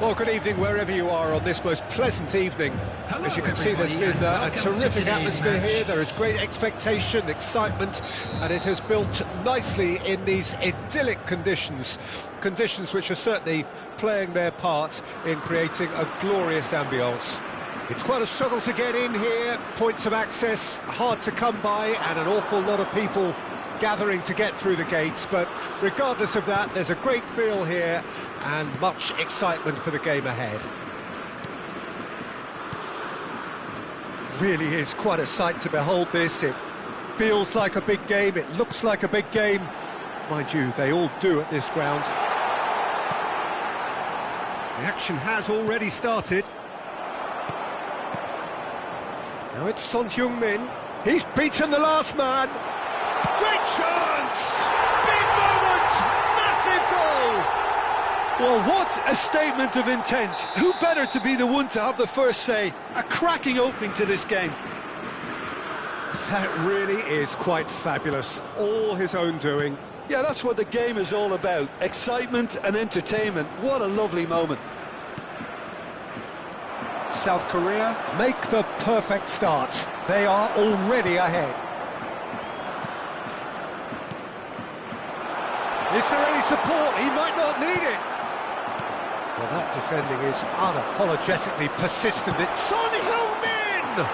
Well, good evening wherever you are on this most pleasant evening. Hello, as you can see, there's been a terrific atmosphere here. There is great expectation, excitement, and it has built nicely in these idyllic conditions. Conditions which are certainly playing their part in creating a glorious ambience. It's quite a struggle to get in here, points of access hard to come by, and an awful lot of people gathering to get through the gates, but regardless of that, there's a great feel here and much excitement for the game ahead. Really is quite a sight to behold this. It feels like a big game, it looks like a big game. Mind you, they all do at this ground. The action has already started. Now it's Son Heung-min. He's beaten the last man. Great chance! Big moment! Massive goal! Well, what a statement of intent. Who better to be the one to have the first say? A cracking opening to this game. That really is quite fabulous. All his own doing. Yeah, that's what the game is all about. Excitement and entertainment. What a lovely moment. South Korea make the perfect start. They are already ahead. Is there any support? He might not need it. Well, that defending is unapologetically persistent. It's Son Heung-min!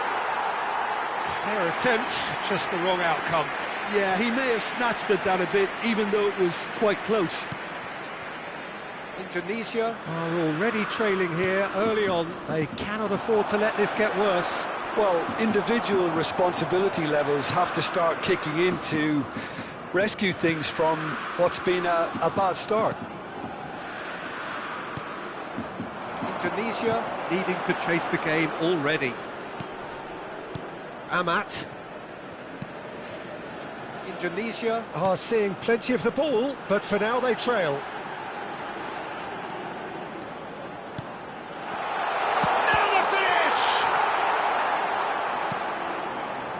Fair attempt, just the wrong outcome. Yeah, he may have snatched at that a bit, even though it was quite close. Indonesia are already trailing here early on. They cannot afford to let this get worse. Well, individual responsibility levels have to start kicking in to rescue things from what's been a bad start. Indonesia needing to chase the game already. Amat. Indonesia are seeing plenty of the ball, but for now they trail.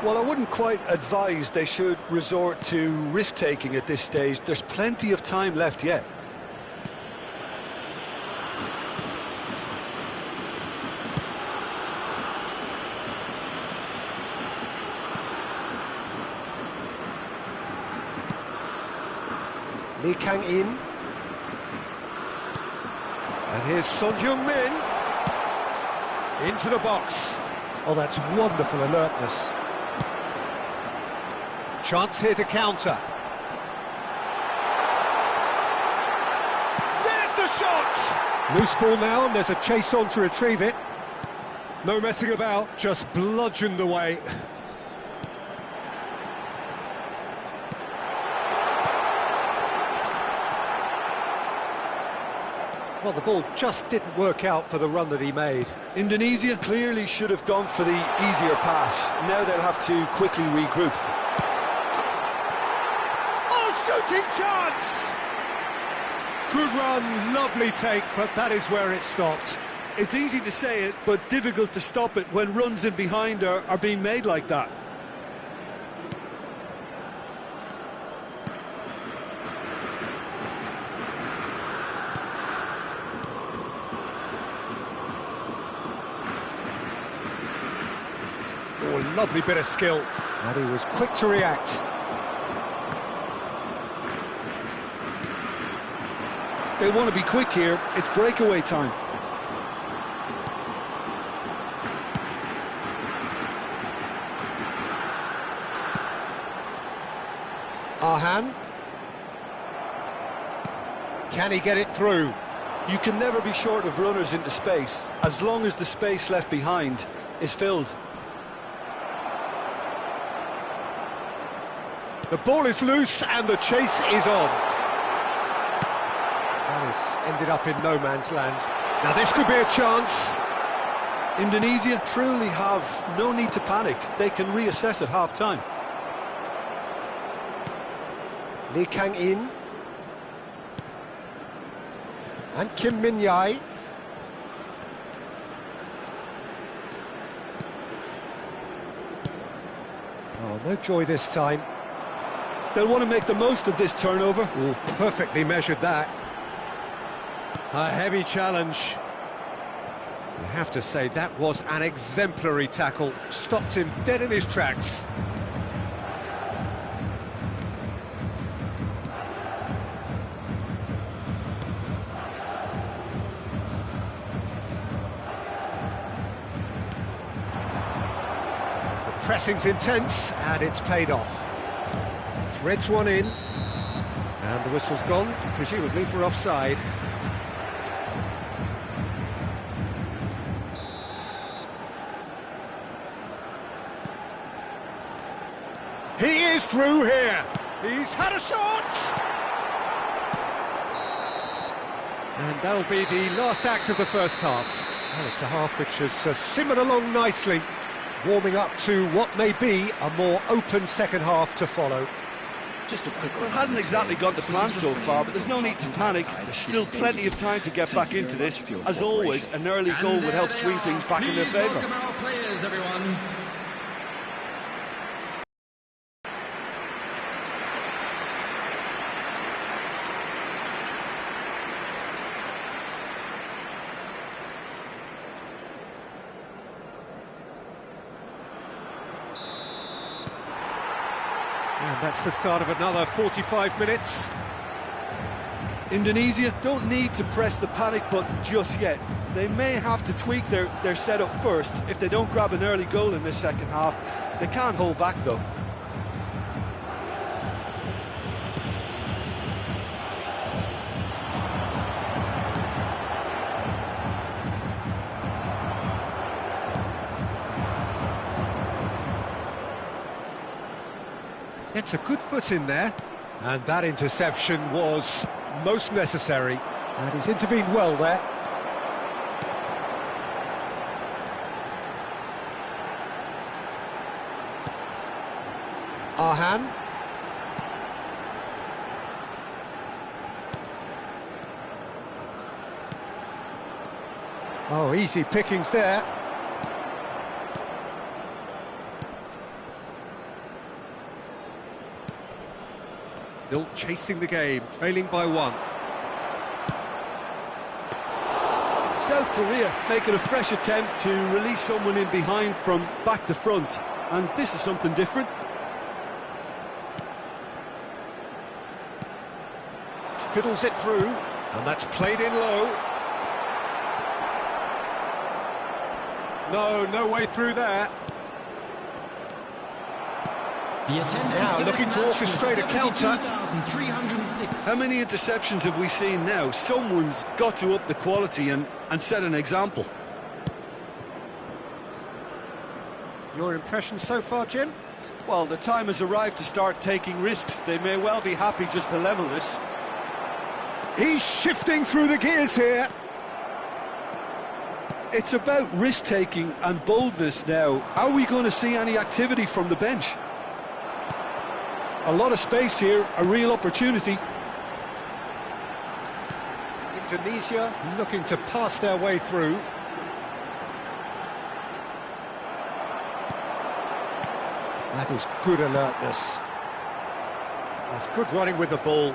Well, I wouldn't quite advise they should resort to risk-taking at this stage. There's plenty of time left yet. Lee Kang-in. And here's Son Heung-min. Into the box. Oh, that's wonderful alertness. Chance here to counter. There's the shot! Loose ball now, and there's a chase on to retrieve it. No messing about, just bludgeoned away. Well, the ball just didn't work out for the run that he made. Indonesia clearly should have gone for the easier pass. Now they'll have to quickly regroup. Shooting chance! Good run, lovely take, but that is where it stopped. It's easy to say it, but difficult to stop it when runs in behind are being made like that. Oh, lovely bit of skill. And he was quick to react. They want to be quick here. It's breakaway time. Arhan. Can he get it through? You can never be short of runners into space, as long as the space left behind is filled. The ball is loose and the chase is on. Ended up in no man's land. Now this could be a chance. Indonesia truly have no need to panic. They can reassess at half-time. Lee Kang-in. And Kim Min-jae. Oh, no joy this time. They'll want to make the most of this turnover. Oh, perfectly measured that. A heavy challenge. have to say, that was an exemplary tackle. Stopped him dead in his tracks. The pressing's intense, and it's paid off. Threads one in, and the whistle's gone, presumably for offside. He is through here. He's had a shot! And that'll be the last act of the first half. Well, it's a half which has simmered along nicely, warming up to what may be a more open second half to follow. Just a quick Well, it hasn't exactly gone to plan so far, but there's no need to panic. There's still plenty of time to get back into this. As always, an early goal would help swing things back in their favour. Welcome our players, everyone. And that's the start of another 45 minutes. Indonesia don't need to press the panic button just yet. They may have to tweak their setup first. If they don't grab an early goal in this second half, they can't hold back though. It's a good foot in there. And that interception was most necessary. And he's intervened well there. Arhan. Oh, easy pickings there. Still chasing the game, trailing by one. South Korea making a fresh attempt to release someone in behind from back to front, and this is something different. Fiddles it through, and that's played in low. No way through there. Now looking to orchestrate a counter. How many interceptions have we seen now? Someone's got to up the quality and set an example. Your impression so far, Jim? Well, the time has arrived to start taking risks. They may well be happy just to level this. He's shifting through the gears here. It's about risk-taking and boldness now. Are we going to see any activity from the bench? A lot of space here, a real opportunity. Indonesia looking to pass their way through. That is good alertness. That's good running with the ball.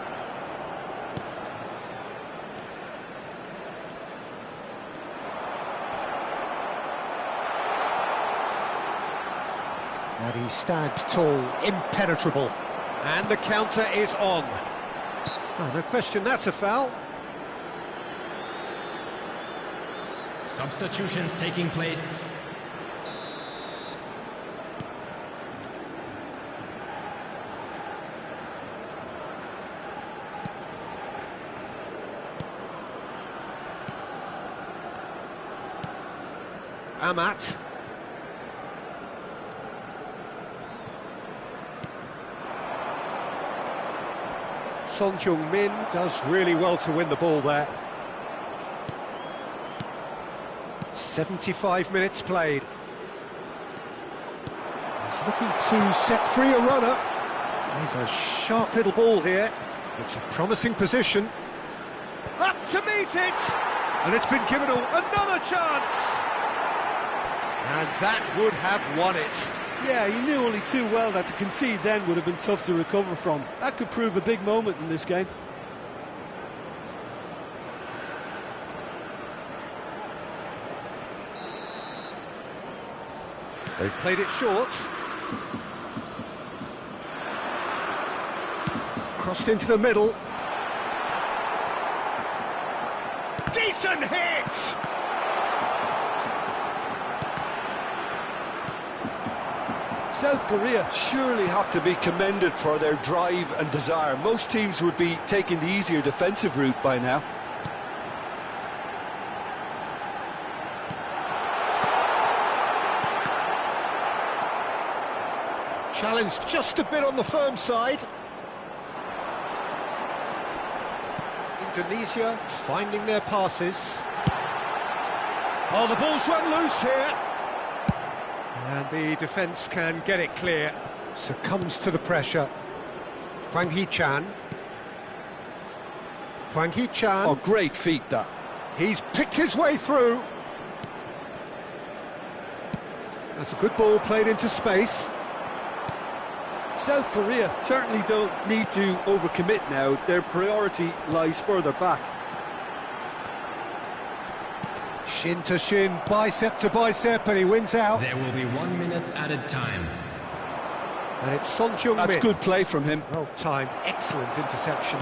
And he stands tall, impenetrable. And the counter is on. Oh, no question, that's a foul. Substitutions taking place. Amat. Son Heung-min does really well to win the ball there. 75 minutes played. He's looking to set free a runner. He's a sharp little ball here. It's a promising position. Up to meet it! And it's been given another chance! And that would have won it. Yeah, he knew only too well that to concede then would have been tough to recover from. That could prove a big moment in this game. They've played it short. Crossed into the middle. Decent hit! South Korea surely have to be commended for their drive and desire. Most teams would be taking the easier defensive route by now. Challenge just a bit on the firm side. Indonesia finding their passes. Oh, the ball's run loose here. And the defence can get it clear. Succumbs to the pressure. Hwang Hee-chan. Hwang Hee-chan. Oh, great feat, that. He's picked his way through. That's a good ball played into space. South Korea certainly don't need to overcommit now. Their priority lies further back. Shin to shin, bicep to bicep, and he wins out. There will be 1 minute added time. And it's Son Heung-min. That's good play from him. Well timed, excellent interception.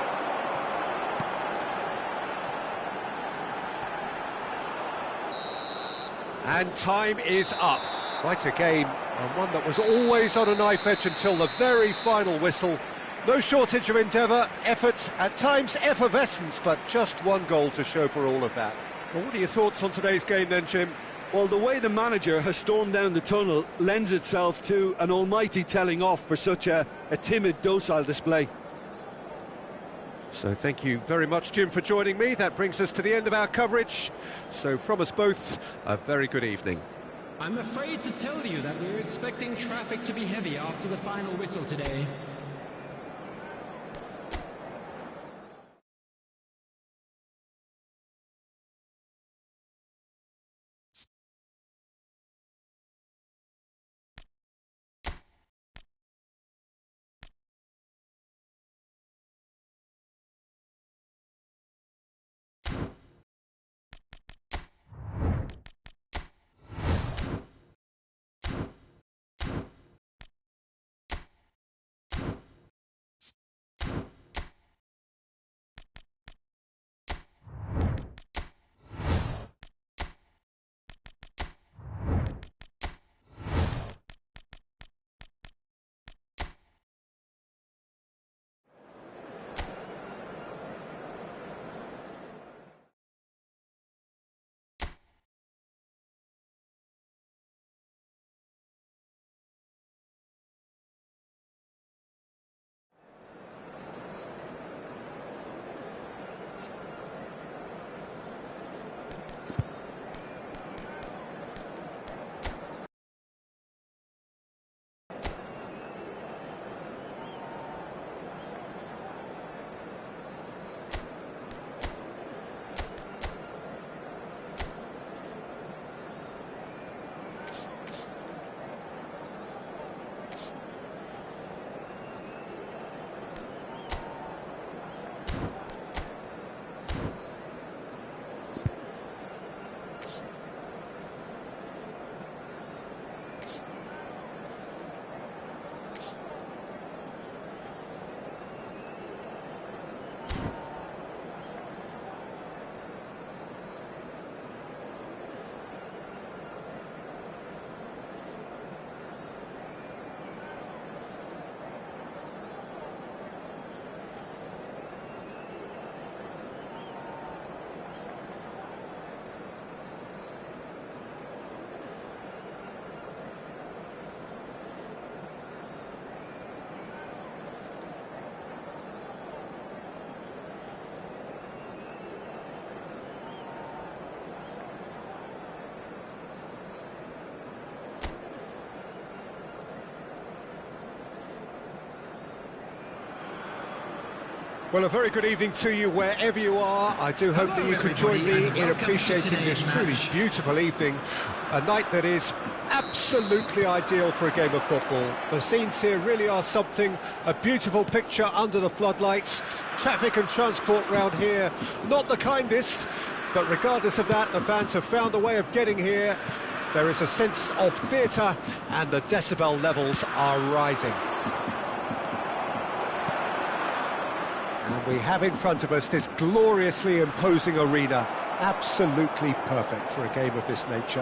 And time is up. Quite a game, and one that was always on a knife edge until the very final whistle. No shortage of endeavour, effort, at times effervescence, but just one goal to show for all of that. Well, what are your thoughts on today's game then, Jim? Well, the way the manager has stormed down the tunnel lends itself to an almighty telling off for such a timid, docile display. So thank you very much, Jim, for joining me. That brings us to the end of our coverage. So from us both, a very good evening. I'm afraid to tell you that we're expecting traffic to be heavy after the final whistle today. Well, a very good evening to you wherever you are. I do hope that you could join me in appreciating this truly beautiful evening, a night that is absolutely ideal for a game of football. The scenes here really are something, a beautiful picture under the floodlights. Traffic and transport round here, not the kindest, but regardless of that, the fans have found a way of getting here. There is a sense of theatre and the decibel levels are rising. And we have in front of us this gloriously imposing arena, absolutely perfect for a game of this nature.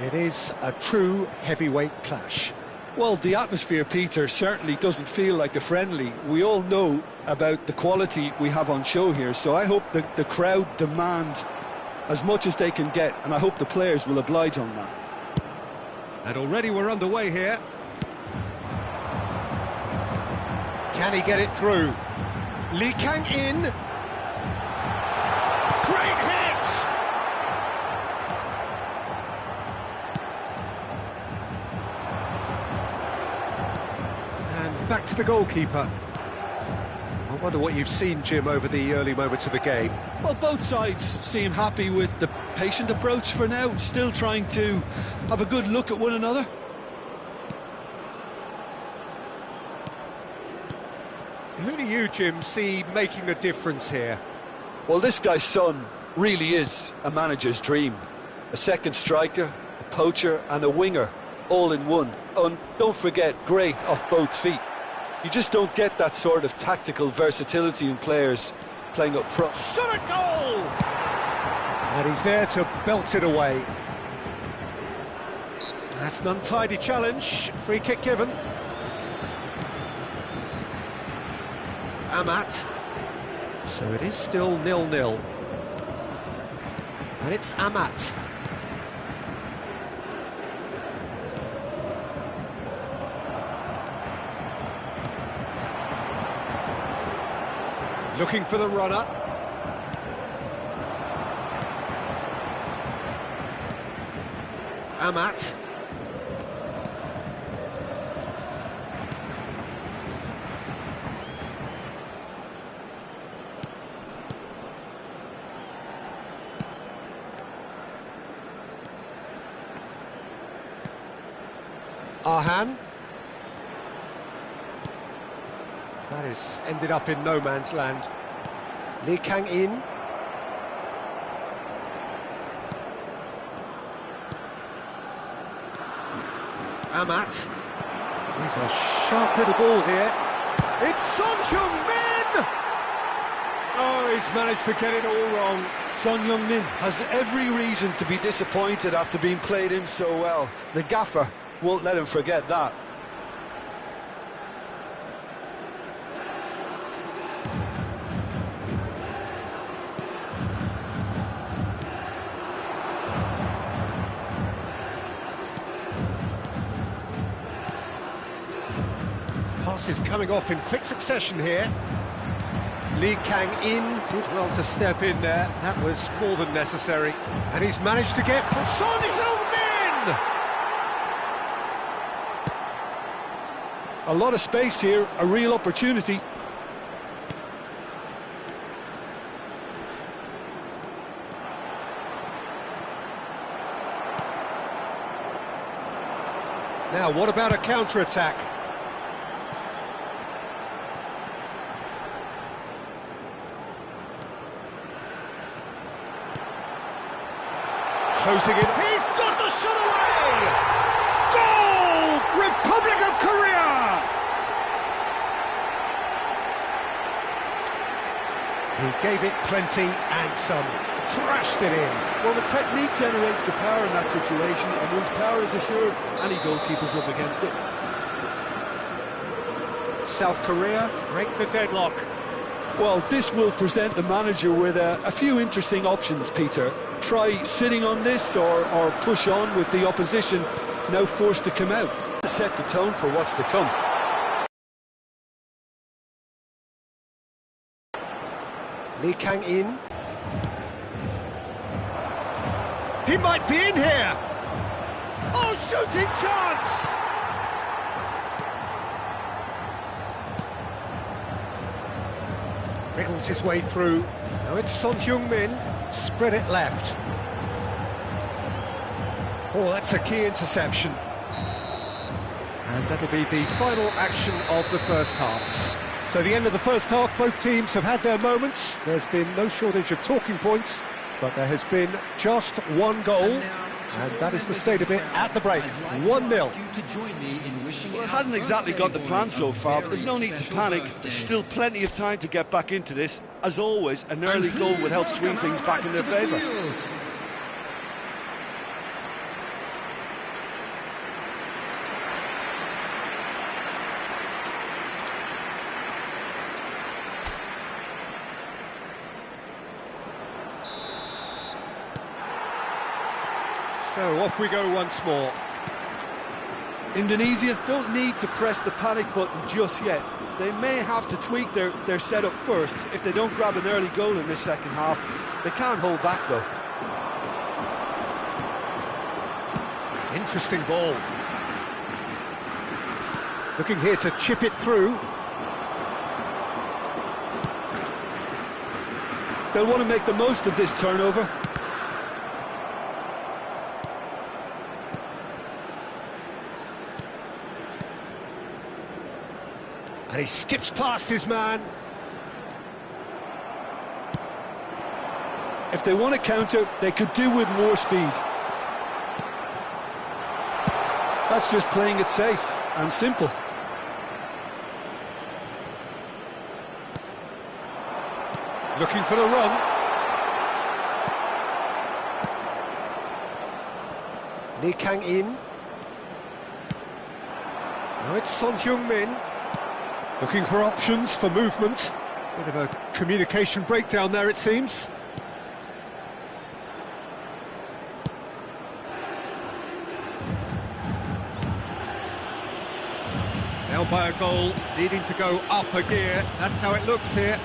It is a true heavyweight clash. Well, the atmosphere, Peter, certainly doesn't feel like a friendly. We all know about the quality we have on show here, so I hope that the crowd demand as much as they can get, and I hope the players will oblige on that. And already we're underway here. Can he get it through? Lee Kang-in. Great hit! And back to the goalkeeper. I wonder what you've seen, Jim, over the early moments of the game. Well, both sides seem happy with the patient approach for now, still trying to have a good look at one another. Who do you, Jim, see making a difference here? Well, this guy's son really is a manager's dream. A second striker, a poacher and a winger, all in one. And don't forget, great off both feet. You just don't get that sort of tactical versatility in players playing up front. Shot a goal! And he's there to belt it away. That's an untidy challenge. Free kick given. Amat. So it is still 0-0. And it's Amat. Looking for the runner. Amat. Arhan. That is ended up in no man's land. Lee Kang-in. Amat. He's a sharp little ball here. It's Son Heung-min! Oh, he's managed to get it all wrong. Son Heung-min has every reason to be disappointed after being played in so well. The gaffer won't let him forget that. Passes coming off in quick succession here. Lee Kang-in did well to step in there. That was more than necessary. And he's managed to get for Son Heung-min! A lot of space here, a real opportunity. Now, what about a counter-attack? Closing in. He's got the shot away! Goal! Republic of Korea! He gave it plenty and some. Trashed it in. Well, the technique generates the power in that situation, and once power is assured, any goalkeeper's up against it. South Korea break the deadlock. Well, this will present the manager with a few interesting options, Peter. Try sitting on this or push on with the opposition now forced to come out to set the tone for what's to come. Lee Kang-in. He might be in here! Oh, shooting chance! Wriggles his way through. Now it's Son Heung-min. Spread it left. Oh, that's a key interception. And that'll be the final action of the first half. So the end of the first half, both teams have had their moments. There's been no shortage of talking points, but there has been just one goal. And that is the state of it at the break. 1-0. Well, it hasn't exactly got the plan so far, but there's no need to panic. There's still plenty of time to get back into this. As always, an early goal would help swing things back in their favour. So off we go once more. Indonesia don't need to press the panic button just yet. They may have to tweak their setup first if they don't grab an early goal in this second half. They can't hold back though. Interesting ball. Looking here to chip it through. They'll want to make the most of this turnover. And he skips past his man. If they want to counter, they could do with more speed. That's just playing it safe and simple. Looking for the run. Lee Kang-in. Now it's Son Heung-min. Looking for options for movement. Bit of a communication breakdown there, it seems. Down by a goal, needing to go up a gear. That's how it looks here.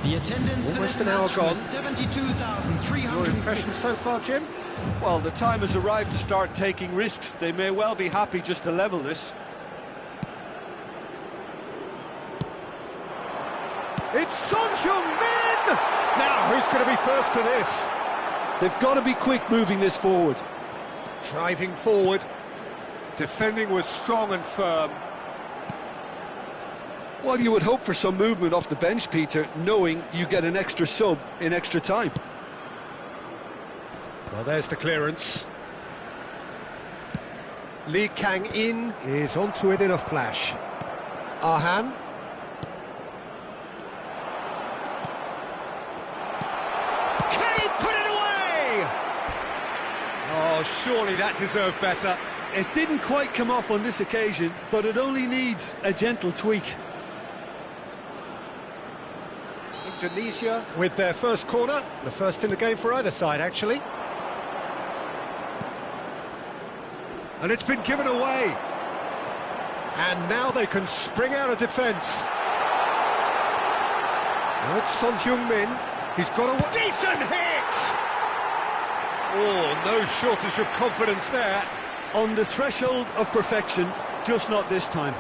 The attendance almost for an this hour match gone. was 72,300. Your impressions so far, Jim? Well, the time has arrived to start taking risks. They may well be happy just to level this. It's Son Heung-min! Now, who's going to be first to this? They've got to be quick moving this forward. Driving forward. Defending was strong and firm. Well, you would hope for some movement off the bench, Peter, knowing you get an extra sub in extra time. Well, there's the clearance. Lee Kang-in is onto it in a flash. Arhan. Can he put it away? Oh, surely that deserved better. It didn't quite come off on this occasion, but it only needs a gentle tweak. Indonesia with their first corner, the first in the game for either side, actually. And it's been given away. And now they can spring out of defence. Now it's Son Heung-min. He's got a decent hit! Oh, no shortage of confidence there. On the threshold of perfection, just not this time.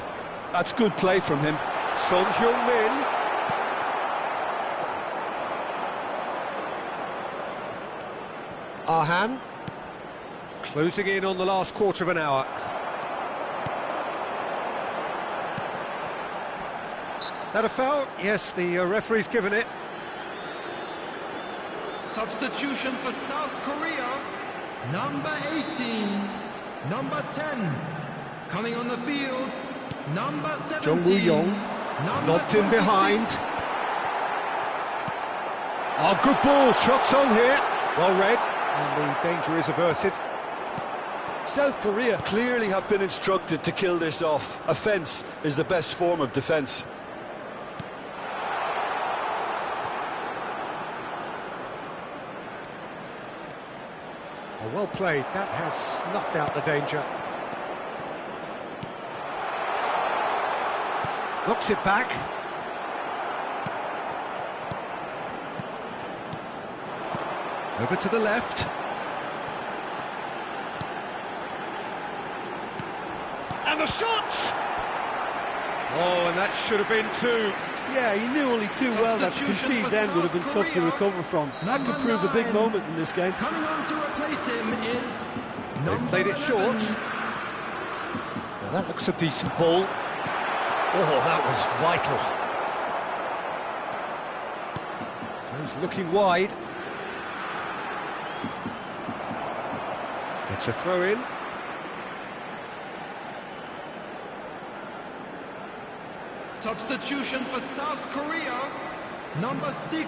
That's good play from him. Son Heung-min. Arhan. Closing in on the last quarter of an hour. Is that a foul? Yes, the referee's given it. Substitution for South Korea. Number 18. Number 10. Coming on the field. Number 17. Jung Woo-young. Knocked in behind. Oh, good ball. Shots on here. Well read. And the danger is averted. South Korea clearly have been instructed to kill this off. Offence is the best form of defence. Oh, well played. That has snuffed out the danger. Knocks it back. Over to the left. And the shot! Oh, and that should have been two. Yeah, he knew only too well that to concede then would have been tough to recover from. That could prove a big moment in this game. Coming on to replace him is They've played it short. Now that looks a decent ball. Oh, that was vital. He's looking wide. It's a throw-in. Substitution for South Korea, number 6.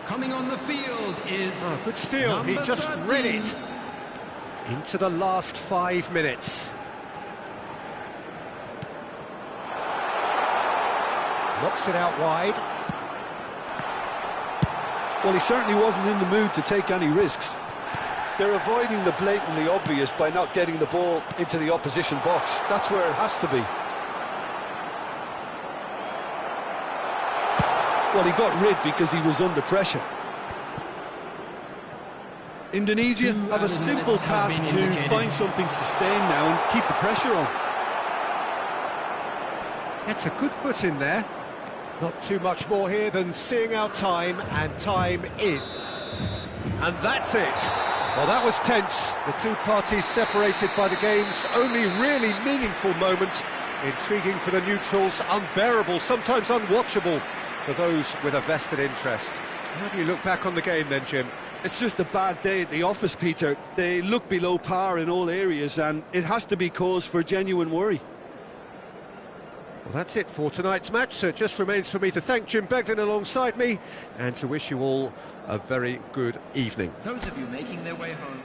Coming on the field is... Oh, good steal, he just read it. Into the last 5 minutes. Knocks it out wide. Well, he certainly wasn't in the mood to take any risks. They're avoiding the blatantly obvious by not getting the ball into the opposition box. That's where it has to be. Well, he got rid because he was under pressure. Indonesia have a simple task to find something sustained now and keep the pressure on. It's a good foot in there. Not too much more here than seeing our time, and time is. And that's it. Well, that was tense. The two parties separated by the game's only really meaningful moment. Intriguing for the neutrals, unbearable, sometimes unwatchable for those with a vested interest. How do you look back on the game then, Jim? It's just a bad day at the office, Peter. They look below par in all areas, and it has to be cause for genuine worry. Well, that's it for tonight's match, so it just remains for me to thank Jim Beglin alongside me and to wish you all a very good evening. Those of you making their way home